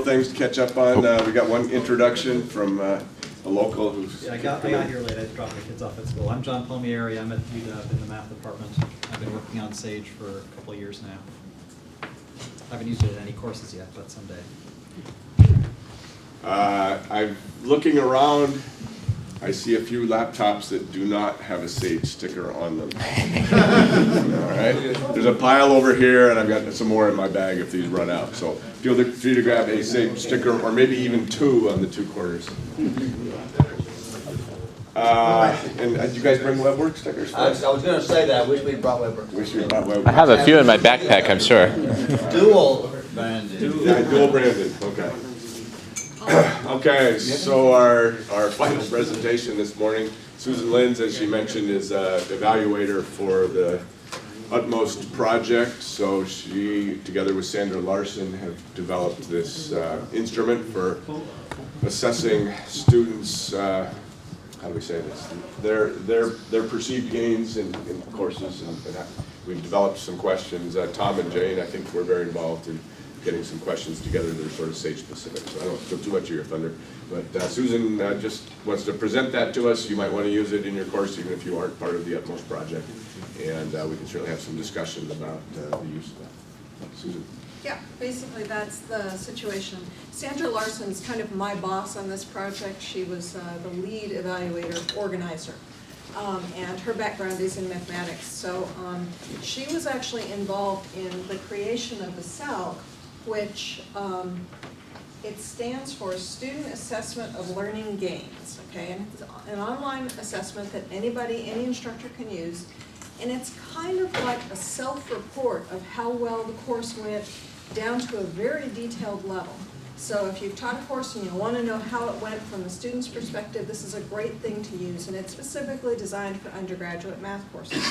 things to catch up on. We got one introduction from a local who's... Yeah, I got here late. I dropped my kids off at school. I'm John Palmieri. I'm at EduDays in the math department. I've been working on SALG for a couple of years now. I haven't used it in any courses yet, but someday. I'm looking around. I see a few laptops that do not have a SALG sticker on them. All right. There's a pile over here, and I've got some more in my bag if these run out. So feel free to grab a SALG sticker, or maybe even two on the two corners. And did you guys bring WebWorks stickers? I was going to say that. Wish we brought WebWorks. Wish we brought WebWorks. I have a few in my backpack, I'm sure. Dual branded. Dual branded. Okay. Okay, so our final presentation this morning, Susan Lynds, as she mentioned, is evaluator for the Utmost project. So she, together with Sandra Larson, have developed this instrument for assessing students. How do we say this? Their perceived gains in courses, and we've developed some questions. Tom and Jane, I think, were very involved in getting some questions together that are sort of SALG specific. So I don't steal too much of your thunder. But Susan just wants to present that to us. You might want to use it in your course, even if you aren't part of the Utmost project. And we can certainly have some discussion about the use of that. Susan. Yeah, basically that's the situation. Sandra Larson's kind of my boss on this project. She was the lead evaluator organizer. And her background is in mathematics. So she was actually involved in the creation of the SALG, which it stands for Student Assessment of Learning Gains, okay? And it's an online assessment that anybody, any instructor can use. And it's kind of like a self-report of how well the course went down to a very detailed level. So if you've taught a course and you want to know how it went from the student's perspective, this is a great thing to use. And it's specifically designed for undergraduate math courses.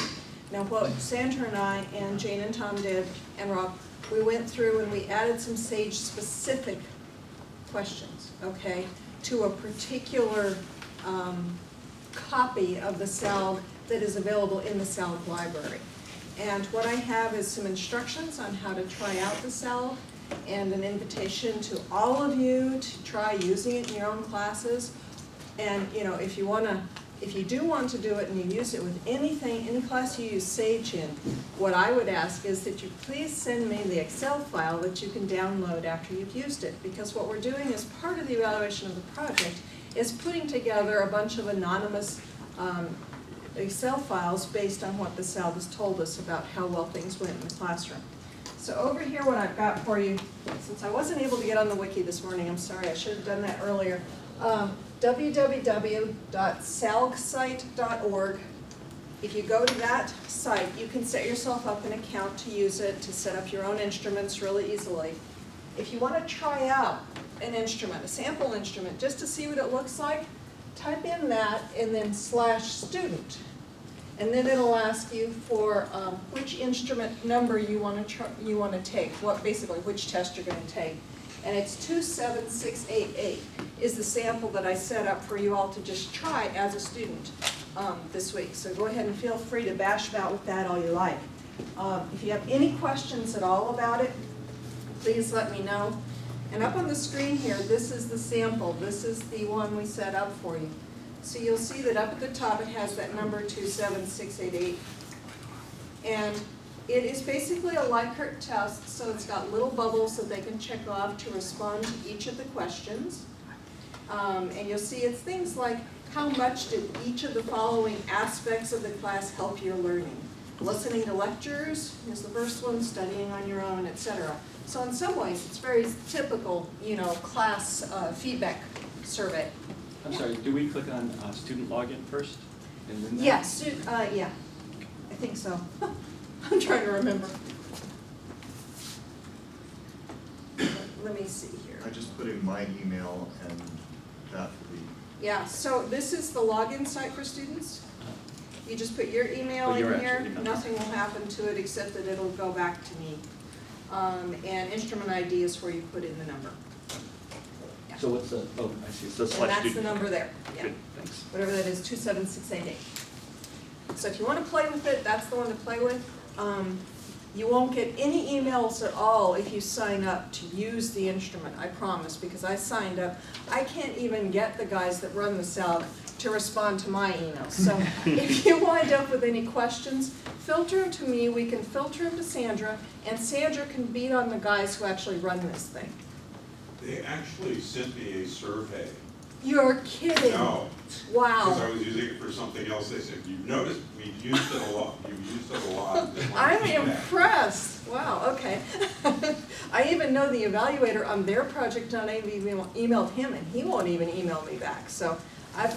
Now what Sandra and I and Jane and Tom did, and Rob, we went through and we added some SALG specific questions, okay, to a particular copy of the SALG that is available in the SALG library. And what I have is some instructions on how to try out the SALG and an invitation to all of you to try using it in your own classes. And you know, if you do want to do it and you use it with anything, any class you use SALG in, what I would ask is that you please send me the Excel file that you can download after you've used it. Because what we're doing as part of the evaluation of the project is putting together a bunch of anonymous Excel files based on what the SALG has told us about how well things went in the classroom. So over here what I've got for you, since I wasn't able to get on the wiki this morning, I'm sorry, I should have done that earlier. www.salgsite.org. If you go to that site, you can set yourself up an account to use it, to set up your own instruments really easily. If you want to try out an instrument, a sample instrument, just to see what it looks like, type in that and then /student. And then it'll ask you for which instrument number you want to take, basically which test you're going to take. And it's 27688 is the sample that I set up for you all to just try as a student this week. So go ahead and feel free to bash about with that all you like. If you have any questions at all about it, please let me know. And up on the screen here, this is the sample. This is the one we set up for you. So you'll see that up at the top it has that number 27688. And it is basically a Likert test, so it's got little bubbles that they can check off to respond to each of the questions. And you'll see it's things like, how much did each of the following aspects of the class help your learning? Listening to lectures is the first one, studying on your own, etc. So in some ways, it's very typical, class feedback survey. I'm sorry, do we click on student login first? And then Yes, yeah, I think so. I'm trying to remember. Let me see here. I just put in my email and that will be... Yeah, so this is the login site for students. You just put your email in here, nothing will happen to it except that it'll go back to me. And instrument ID is where you put in the number. Yeah. So what's the, oh, I see, so And select that's the student. number there, yeah. Good, thanks. Whatever that is, 27688. So if you want to play with it, that's the one to play with. You won't get any emails at all if you sign up to use the instrument, I promise, because I signed up. I can't even get the guys that run the SALG to respond to my emails. So if you wind up with any questions, filter them to me, we can filter them to Sandra, and Sandra can beat on the guys who actually run this thing. They actually sent me a survey. You're kidding. No. Because I Wow. was using it for something else. They said, you've noticed, we've used it a lot. You've used it a lot. Just want I'm feedback." impressed. Wow, okay. I even know the evaluator on their project, and I emailed him, and he won't even email me back. So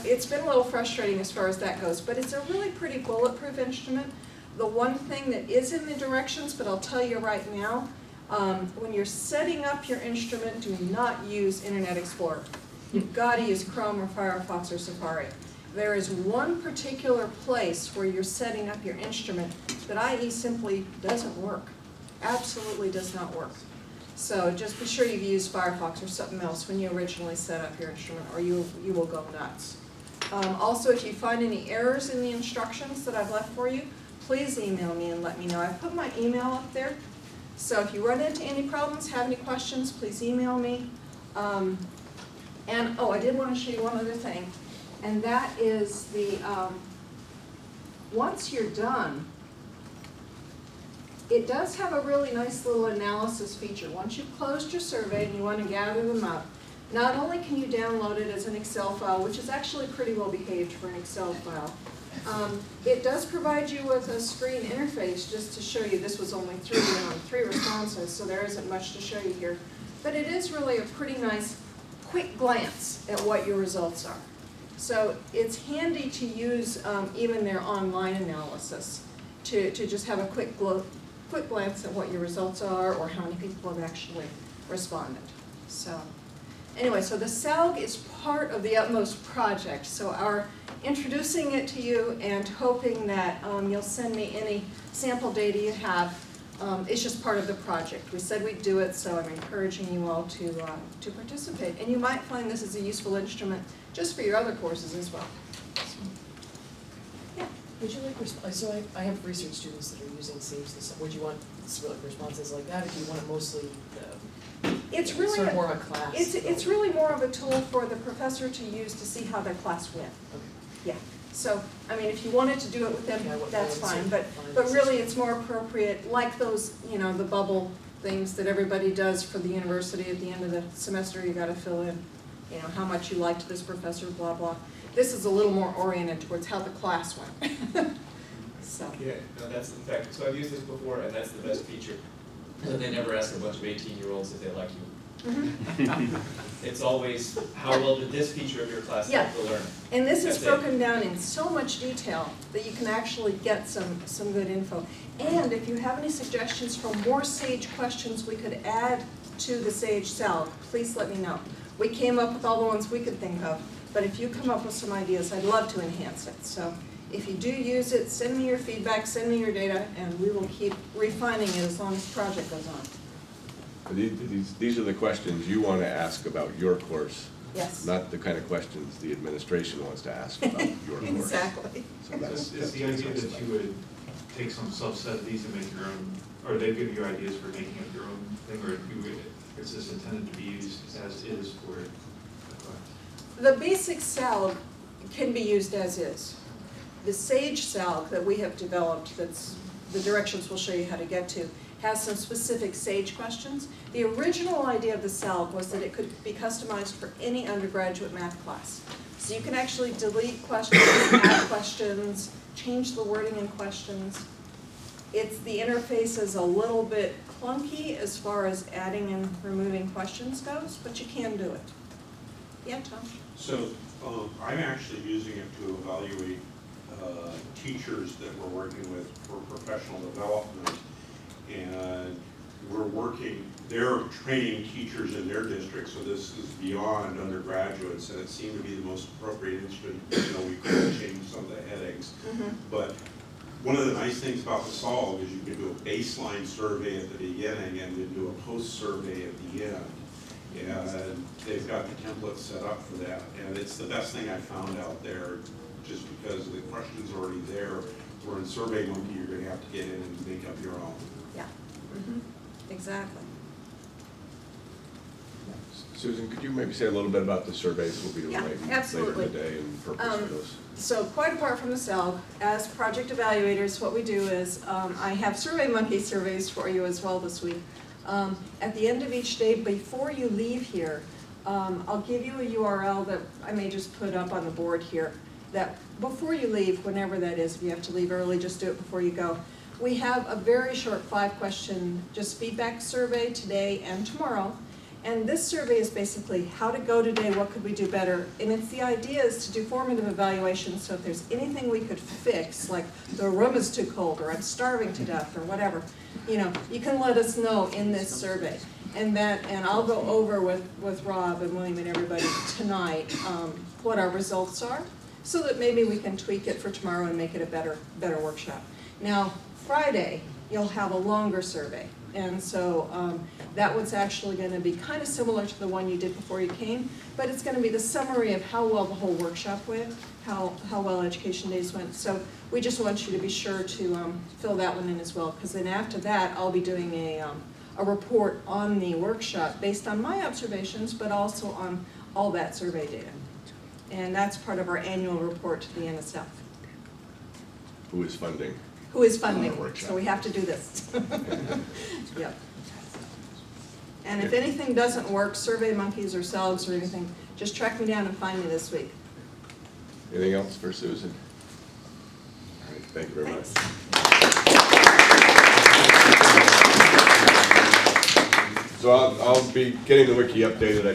it's been a little frustrating as far as that goes, but it's a really pretty bulletproof instrument. The one thing that is in the directions, but I'll tell you right now, when you're setting up your instrument, do not use Internet Explorer. You've got to use Chrome or Firefox or Safari. There is one particular place where you're setting up your instrument that IE simply doesn't work. Absolutely does not work. So just be sure you've used Firefox or something else when you originally set up your instrument, or you will go nuts. Also, if you find any errors in the instructions that I've left for you, please email me and let me know. I've put my email up there. So if you run into any problems, have any questions, please email me. And, oh, I did want to show you one other thing, and that is the, once you're done, it does have a really nice little analysis feature. Once you've closed your survey and you want to gather them up, not only can you download it as an Excel file, which is actually pretty well behaved for an Excel file, it does provide you with a screen interface just to show you this was only three responses, so there isn't much to show you here. But it is really a pretty nice quick glance at what your results are. So it's handy to use even their online analysis to just have a quick glance at what your results are or how many people have actually responded. So anyway, so the SALG is part of the Utmost project. So our introducing it to you and hoping that you'll send me any sample data you have. It's just part of the project. We said we'd do it, so I'm encouraging you all to participate. And you might find this is a useful instrument just for your other courses as well. Yeah. Would you like, so I have research students that are using SALG this, would you want responses like that, or do you want it mostly It's really sort of more of a class? It's really more of a tool for the professor to use to see how their class went. Okay. Yeah. So, I mean, if you wanted to do it with them, Yeah, that's fine, but fine. really it's more appropriate, like those, the bubble things that everybody does for the university at the end of the semester, you gotta fill in, how much you liked this professor, blah, blah. This is a little more oriented towards how the class went. So. Yeah, no, that's in fact, so I've used this before, and that's the best feature. So they never ask a bunch of 18-year-olds if they like you. It's always, how well did this feature of your class help the learner? And this is That's broken down in so much detail that you can actually get some good info. And if you have any suggestions for more SAGE questions we could add to the SAGE SALG, please let me know. We came up with all the ones we could think of, but if you come up with some ideas, I'd love to enhance it. So if you do use it, send me your feedback, send me your data, and we will keep refining it as long as the project goes on. These are the questions you want to ask about your course. Yes. Not the kind of questions the administration wants to ask about your course. Exactly. So that's Is the idea that you would take some subset of these and make your own, or they give you ideas for making up your own thing, or is this intended to be used as is for a class? The basic SALG can be used as is. The SAGE SALG that we have developed, that's the directions we'll show you how to get to, has some specific SAGE questions. The original idea of the SALG was that it could be customized for any undergraduate math class. So you can actually delete questions, add questions, change the wording in questions. The interface is a little bit clunky as far as adding and removing questions goes, but you can do it. Yeah, Tom? So I'm actually using it to evaluate teachers that we're working with for professional development. And they're training teachers in their district, so this is beyond undergraduates, and it seemed to be the most appropriate instrument. We could change some of the headings. But one of the nice things about the SALG is you can do a baseline survey at the beginning and then do a post-survey at the end. And they've got the template set up for that, and it's the best thing I found out there, just because the question's already there. Where in SurveyMonkey, you're going to have to get in and make up your own. Yeah. Exactly. Susan, could you maybe say a little bit about the surveys we'll be doing Yeah, later in the absolutely. day and purpose for those? So quite apart from the SALG, as project evaluators, what we do is, I have SurveyMonkey surveys for you as well this week. At the end of each day, before you leave here, I'll give you a URL that I may just put up on the board here, that before you leave, whenever that is, if you have to leave early, just do it before you go. We have a very short 5-question just feedback survey today and tomorrow. And this survey is basically how to go today, what could we do better? And it's the idea is to do formative evaluations, so if there's anything we could fix, like the room is too cold, or I'm starving to death, or whatever, you know, you can let us know in this survey. And I'll go over with Rob and William and everybody tonight what our results are, so that maybe we can tweak it for tomorrow and make it a better workshop. Now, Friday, you'll have a longer survey. And so that one's actually going to be kind of similar to the one you did before you came, but it's going to be the summary of how well the whole workshop went, how well Education Days went. So we just want you to be sure to fill that one in as well, because then after that, I'll be doing a report on the workshop based on my observations, but also on all that survey data. And that's part of our annual report to the NSF. Who is funding? Who is funding, Workshop. so we have to do this. Yep. And if anything doesn't work, SurveyMonkeys or SALGs or anything, just track me down and find me this week. Anything else for Susan? All right, thank you very much. Thanks. So I'll be getting the wiki updated.